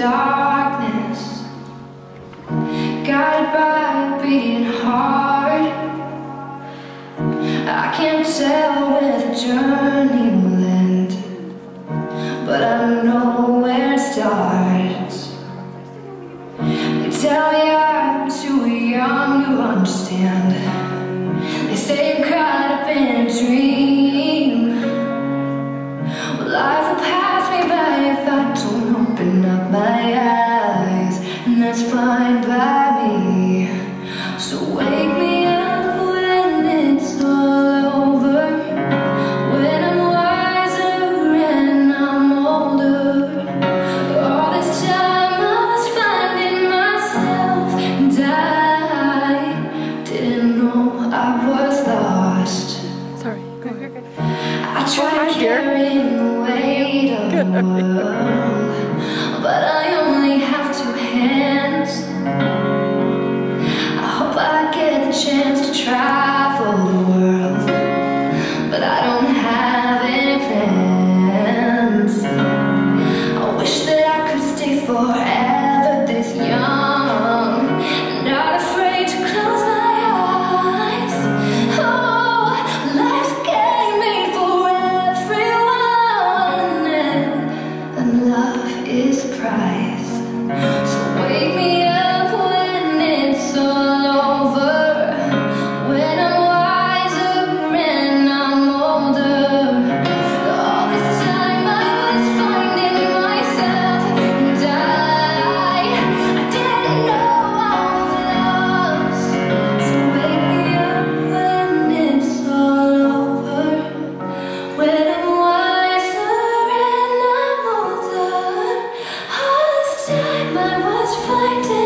darkness, guided by being hard. I can't tell where the journey will end, but I know where it starts. They tell me I'm too young to understand. They say I'm caught up in a dream. Well, life will pass me by if I don't open up my eyes, and that's fine by me. So wake me up when it's all over, when I'm wiser and I'm older. All this time I was finding myself, and I didn't know I was lost. Sorry. I tried carrying the weight of the world, but I only have two hands. I hope I get the chance to travel the world, but I don't have any plans. I wish that I could stay forever this young, not afraid to close my eyes. Oh, life's a game made for everyone, and love is the prize. So wake me up when it's all over, when I'm wiser and I'm older. All this time I was finding myself, and I didn't know I was lost. So wake me up when it's all over, when I'm wiser and I'm older. All this time I was finding